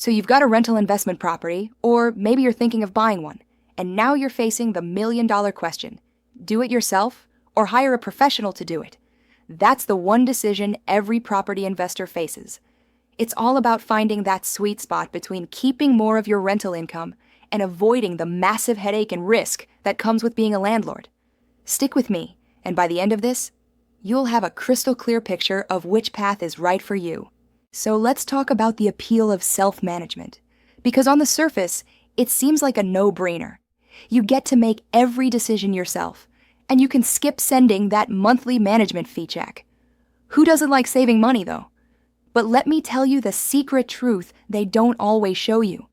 So you've got a rental investment property, or maybe you're thinking of buying one, and now you're facing the million-dollar question: do it yourself or hire a professional to do it? That's the one decision every property investor faces. It's all about finding that sweet spot between keeping more of your rental income and avoiding the massive headache and risk that comes with being a landlord. Stick with me, and by the end of this, you'll have a crystal clear picture of which path is right for you. So let's talk about the appeal of self-management. Because on the surface, it seems like a no-brainer. You get to make every decision yourself, and you can skip sending that monthly management fee check. Who doesn't like saving money, though? But let me tell you the secret truth they don't always show you.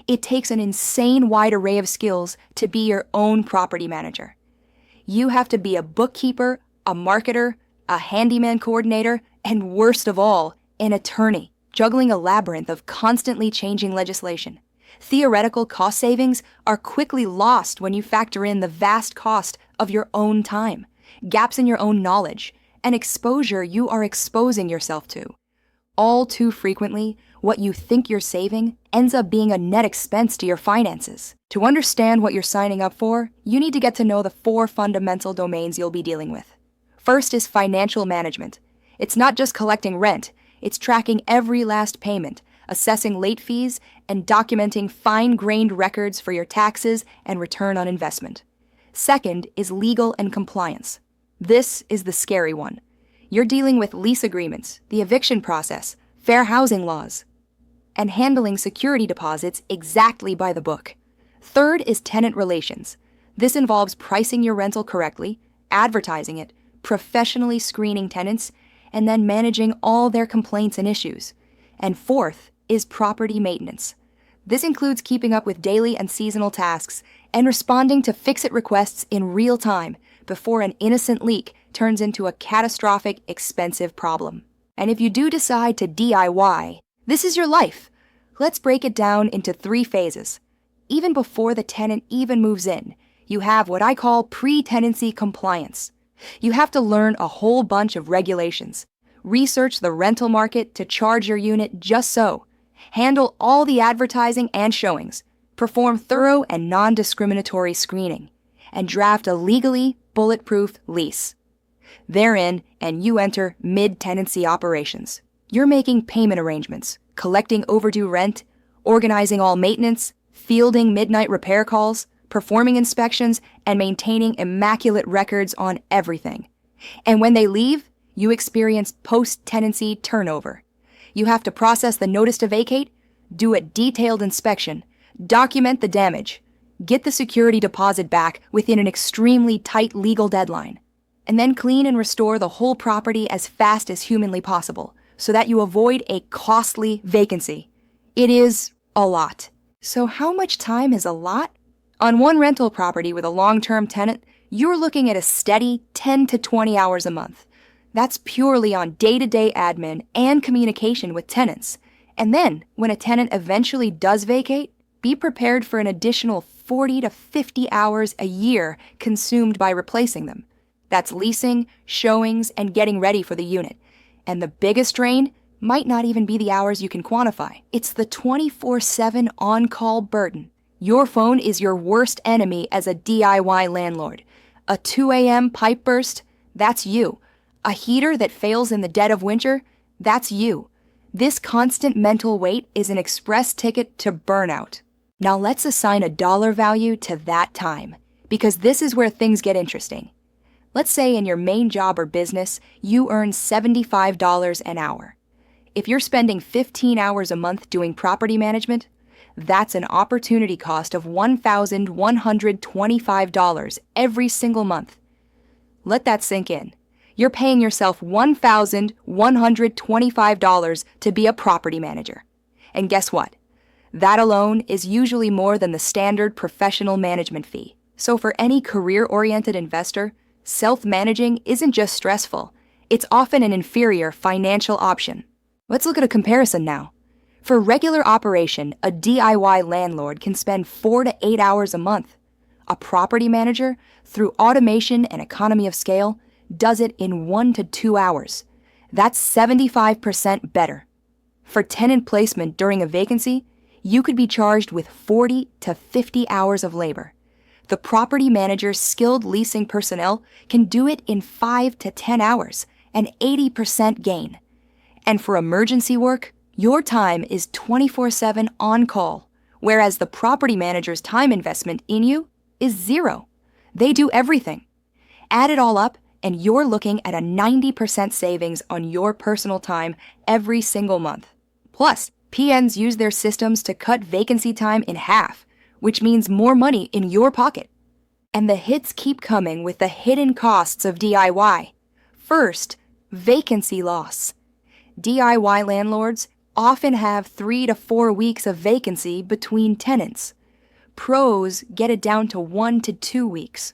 It takes an insane wide array of skills to be your own property manager. You have to be a bookkeeper, a marketer, a handyman coordinator, and worst of all, an attorney, juggling a labyrinth of constantly changing legislation. Theoretical cost savings are quickly lost when you factor in the vast cost of your own time, gaps in your own knowledge, and exposure you are exposing yourself to. All too frequently, what you think you're saving ends up being a net expense to your finances. To understand what you're signing up for, you need to get to know the 4 fundamental domains you'll be dealing with. First is financial management. It's not just collecting rent, it's tracking every last payment, assessing late fees, and documenting fine-grained records for your taxes and return on investment. Second is legal and compliance. This is the scary one. You're dealing with lease agreements, the eviction process, fair housing laws, and handling security deposits exactly by the book. Third is tenant relations. This involves pricing your rental correctly, advertising it, professionally screening tenants, and then managing all their complaints and issues. And fourth is property maintenance. This includes keeping up with daily and seasonal tasks and responding to fix-it requests in real time before an innocent leak turns into a catastrophic, expensive problem. And if you do decide to DIY, this is your life. Let's break it down into 3 phases. Even before the tenant even moves in, you have what I call pre-tenancy compliance. You have to learn a whole bunch of regulations, research the rental market to charge your unit just so, handle all the advertising and showings, perform thorough and non-discriminatory screening, and draft a legally bulletproof lease. Therein, and you enter mid-tenancy operations. You're making payment arrangements, collecting overdue rent, organizing all maintenance, fielding midnight repair calls, performing inspections, and maintaining immaculate records on everything. And when they leave, you experience post-tenancy turnover. You have to process the notice to vacate, do a detailed inspection, document the damage, get the security deposit back within an extremely tight legal deadline, and then clean and restore the whole property as fast as humanly possible so that you avoid a costly vacancy. It is a lot. So how much time is a lot? On one rental property with a long-term tenant, you're looking at a steady 10 to 20 hours a month. That's purely on day-to-day admin and communication with tenants. And then, when a tenant eventually does vacate, be prepared for an additional 40 to 50 hours a year consumed by replacing them. That's leasing, showings, and getting ready for the unit. And the biggest drain might not even be the hours you can quantify. It's the 24/7 on-call burden. Your phone is your worst enemy as a DIY landlord. A 2 a.m. pipe burst, that's you. A heater that fails in the dead of winter, that's you. This constant mental weight is an express ticket to burnout. Now let's assign a dollar value to that time, because this is where things get interesting. Let's say in your main job or business, you earn $75 an hour. If you're spending 15 hours a month doing property management, that's an opportunity cost of $1,125 every single month. Let that sink in. You're paying yourself $1,125 to be a property manager. And guess what? That alone is usually more than the standard professional management fee. So for any career-oriented investor, self-managing isn't just stressful. It's often an inferior financial option. Let's look at a comparison now. For regular operation, a DIY landlord can spend 4 to 8 hours a month. A property manager, through automation and economy of scale, does it in 1 to 2 hours. That's 75% better. For tenant placement during a vacancy, you could be charged with 40 to 50 hours of labor. The property manager's skilled leasing personnel can do it in 5 to 10 hours, an 80% gain. And for emergency work, your time is 24/7 on call, whereas the property manager's time investment in you is zero. They do everything. Add it all up, and you're looking at a 90% savings on your personal time every single month. Plus, PNs use their systems to cut vacancy time in half, which means more money in your pocket. And the hits keep coming with the hidden costs of DIY. First, vacancy loss. DIY landlords often have 3 to 4 weeks of vacancy between tenants. Pros get it down to 1 to 2 weeks.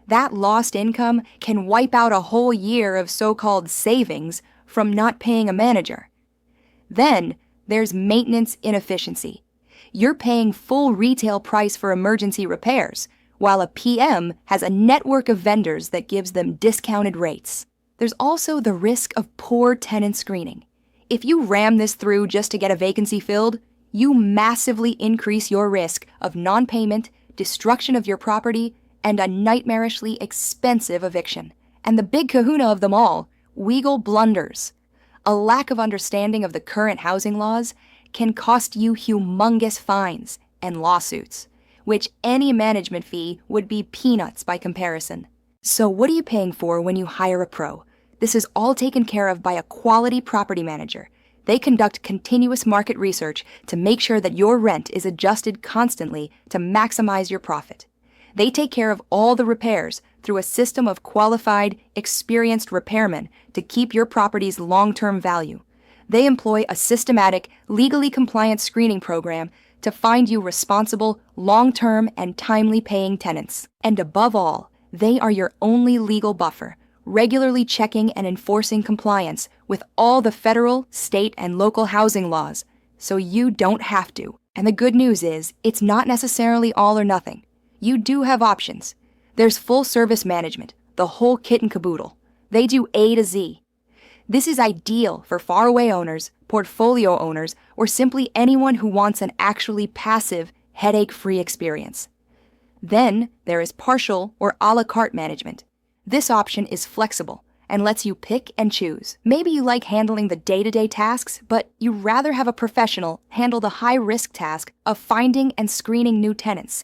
That lost income can wipe out a whole year of so-called savings from not paying a manager. Then, there's maintenance inefficiency. You're paying full retail price for emergency repairs, while a PM has a network of vendors that gives them discounted rates. There's also the risk of poor tenant screening. If you ram this through just to get a vacancy filled, you massively increase your risk of non-payment, destruction of your property, and a nightmarishly expensive eviction. And the big kahuna of them all, legal blunders. A lack of understanding of the current housing laws can cost you humongous fines and lawsuits, which any management fee would be peanuts by comparison. So what are you paying for when you hire a pro? This is all taken care of by a quality property manager. They conduct continuous market research to make sure that your rent is adjusted constantly to maximize your profit. They take care of all the repairs through a system of qualified, experienced repairmen to keep your property's long-term value. They employ a systematic, legally compliant screening program to find you responsible, long-term, and timely paying tenants. And above all, they are your only legal buffer, regularly checking and enforcing compliance with all the federal, state, and local housing laws, so you don't have to. And the good news is, it's not necessarily all or nothing. You do have options. There's full service management, the whole kit and caboodle. They do A to Z. This is ideal for faraway owners, portfolio owners, or simply anyone who wants an actually passive, headache-free experience. Then there is partial or a la carte management. This option is flexible and lets you pick and choose. Maybe you like handling the day-to-day tasks, but you'd rather have a professional handle the high-risk task of finding and screening new tenants.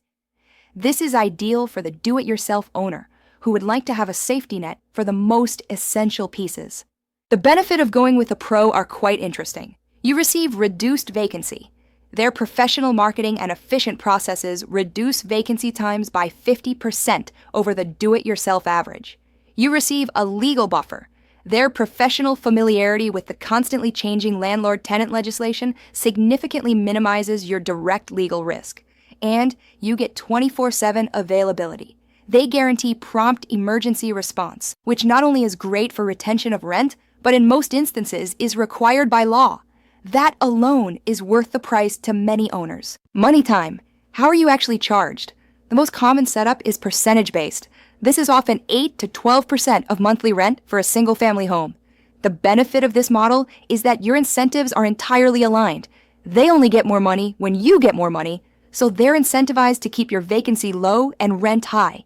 This is ideal for the do-it-yourself owner who would like to have a safety net for the most essential pieces. The benefit of going with a pro are quite interesting. You receive reduced vacancy. Their professional marketing and efficient processes reduce vacancy times by 50% over the do-it-yourself average. You receive a legal buffer. Their professional familiarity with the constantly changing landlord-tenant legislation significantly minimizes your direct legal risk. And you get 24/7 availability. They guarantee prompt emergency response, which not only is great for retention of rent, but in most instances is required by law. That alone is worth the price to many owners. Money time. How are you actually charged? The most common setup is percentage-based. This is often 8 to 12% of monthly rent for a single-family home. The benefit of this model is that your incentives are entirely aligned. They only get more money when you get more money, so they're incentivized to keep your vacancy low and rent high.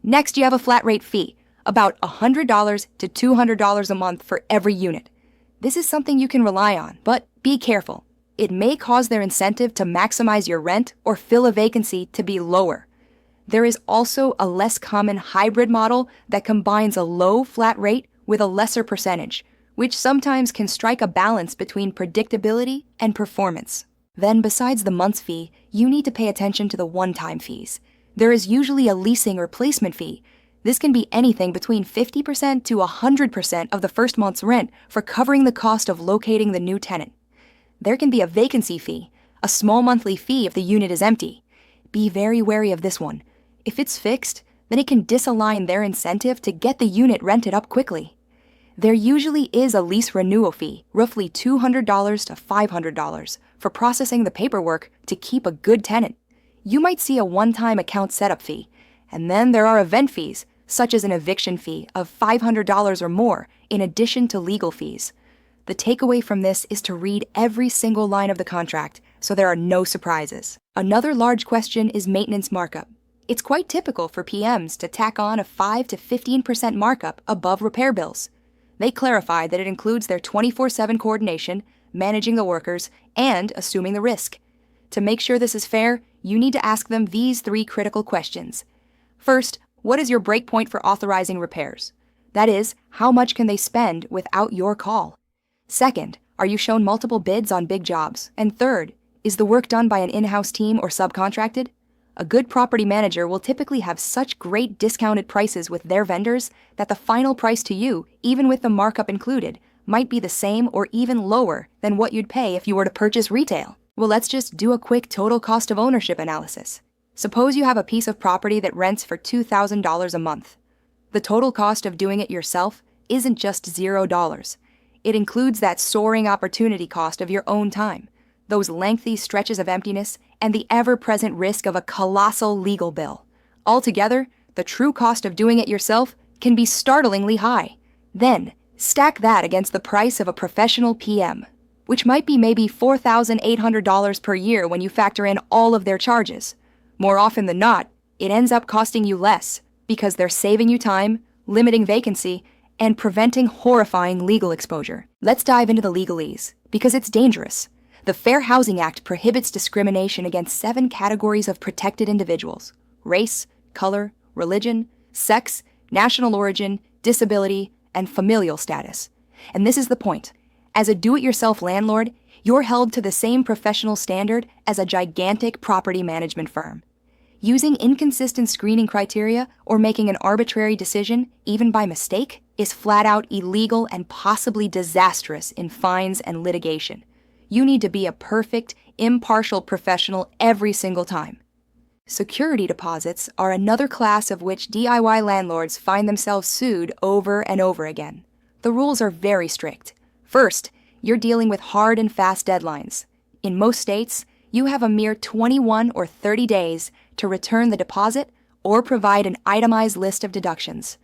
Next, you have a flat rate fee, about $100 to $200 a month for every unit. This is something you can rely on, but be careful. It may cause their incentive to maximize your rent or fill a vacancy to be lower. There is also a less common hybrid model that combines a low flat rate with a lesser percentage, which sometimes can strike a balance between predictability and performance. Then, besides the month's fee, you need to pay attention to the one-time fees. There is usually a leasing replacement fee. This can be anything between 50% to 100% of the first month's rent for covering the cost of locating the new tenant. There can be a vacancy fee, a small monthly fee if the unit is empty. Be very wary of this one. If it's fixed, then it can disalign their incentive to get the unit rented up quickly. There usually is a lease renewal fee, roughly $200 to $500, for processing the paperwork to keep a good tenant. You might see a one-time account setup fee, and then there are event fees, such as an eviction fee of $500 or more, in addition to legal fees. The takeaway from this is to read every single line of the contract so there are no surprises. Another large question is maintenance markup. It's quite typical for PMs to tack on a 5 to 15% markup above repair bills. They clarify that it includes their 24/7 coordination, managing the workers, and assuming the risk. To make sure this is fair, you need to ask them these 3 critical questions. First, what is your breakpoint for authorizing repairs? That is, how much can they spend without your call? Second, are you shown multiple bids on big jobs? And third, is the work done by an in-house team or subcontracted? A good property manager will typically have such great discounted prices with their vendors that the final price to you, even with the markup included, might be the same or even lower than what you'd pay if you were to purchase retail. Well, let's just do a quick total cost of ownership analysis. Suppose you have a piece of property that rents for $2,000 a month. The total cost of doing it yourself isn't just $0. It includes that soaring opportunity cost of your own time, those lengthy stretches of emptiness, and the ever-present risk of a colossal legal bill. Altogether, the true cost of doing it yourself can be startlingly high. Then, stack that against the price of a professional PM, which might be maybe $4,800 per year when you factor in all of their charges. More often than not, it ends up costing you less because they're saving you time, limiting vacancy, and preventing horrifying legal exposure. Let's dive into the legalese, because it's dangerous. The Fair Housing Act prohibits discrimination against 7 categories of protected individuals: race, color, religion, sex, national origin, disability, and familial status. And this is the point. As a do-it-yourself landlord, you're held to the same professional standard as a gigantic property management firm. Using inconsistent screening criteria or making an arbitrary decision, even by mistake, is flat-out illegal and possibly disastrous in fines and litigation. You need to be a perfect, impartial professional every single time. Security deposits are another class of which DIY landlords find themselves sued over and over again. The rules are very strict. First, you're dealing with hard and fast deadlines. In most states, you have a mere 21 or 30 days to return the deposit or provide an itemized list of deductions.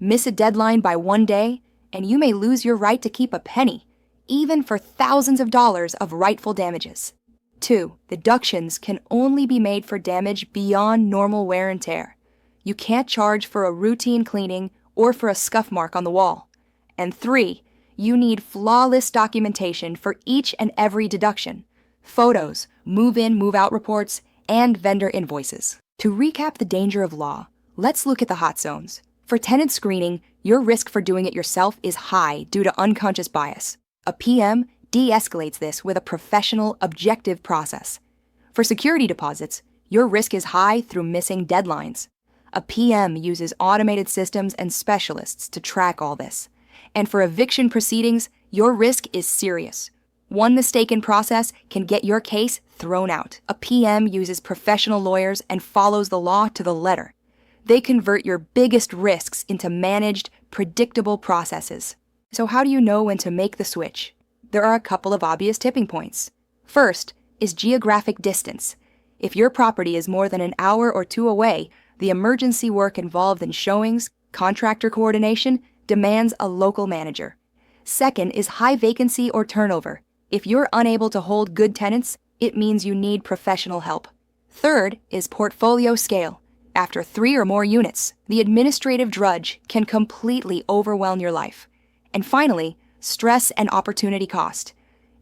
Miss a deadline by 1 day, and you may lose your right to keep a penny, even for thousands of dollars of rightful damages. 2. Deductions can only be made for damage beyond normal wear and tear. You can't charge for a routine cleaning or for a scuff mark on the wall. And 3. You need flawless documentation for each and every deduction: photos, move-in, move-out reports, and vendor invoices. To recap the danger of law, let's look at the hot zones. For tenant screening, your risk for doing it yourself is high due to unconscious bias. A PM de-escalates this with a professional, objective process. For security deposits, your risk is high through missing deadlines. A PM uses automated systems and specialists to track all this. And for eviction proceedings, your risk is serious. One mistaken process can get your case thrown out. A PM uses professional lawyers and follows the law to the letter. They convert your biggest risks into managed, predictable processes. So how do you know when to make the switch? There are a couple of obvious tipping points. First is geographic distance. If your property is more than an hour or 2 away, the emergency work involved in showings, contractor coordination, demands a local manager. Second is high vacancy or turnover. If you're unable to hold good tenants, it means you need professional help. Third is portfolio scale. After 3 or more units, the administrative drudge can completely overwhelm your life. And finally, stress and opportunity cost.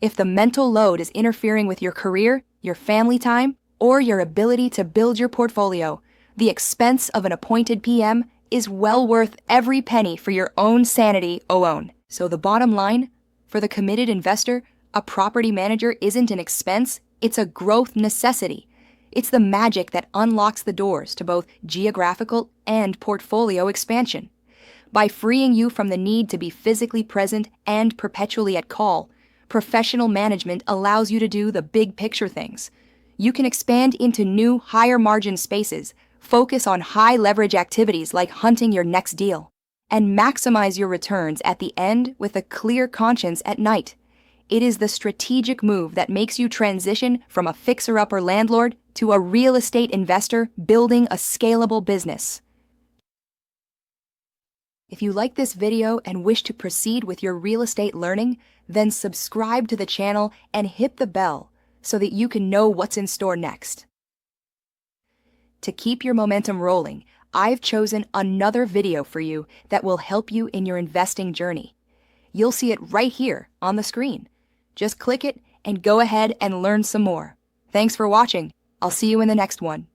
If the mental load is interfering with your career, your family time, or your ability to build your portfolio, the expense of an appointed PM is well worth every penny for your own sanity alone. So the bottom line, for the committed investor, a property manager isn't an expense, it's a growth necessity. It's the magic that unlocks the doors to both geographical and portfolio expansion. By freeing you from the need to be physically present and perpetually at call, professional management allows you to do the big picture things. You can expand into new, higher margin spaces, focus on high leverage activities like hunting your next deal, and maximize your returns at the end with a clear conscience at night. It is the strategic move that makes you transition from a fixer-upper landlord to a real estate investor building a scalable business. If you like this video and wish to proceed with your real estate learning, Then subscribe to the channel and hit the bell so that you can know what's in store next. To keep your momentum rolling, I've chosen another video for you that will help you in your investing journey. You'll see it right here on the screen. Just click it and go ahead and learn some more. Thanks for watching. I'll see you in the next one.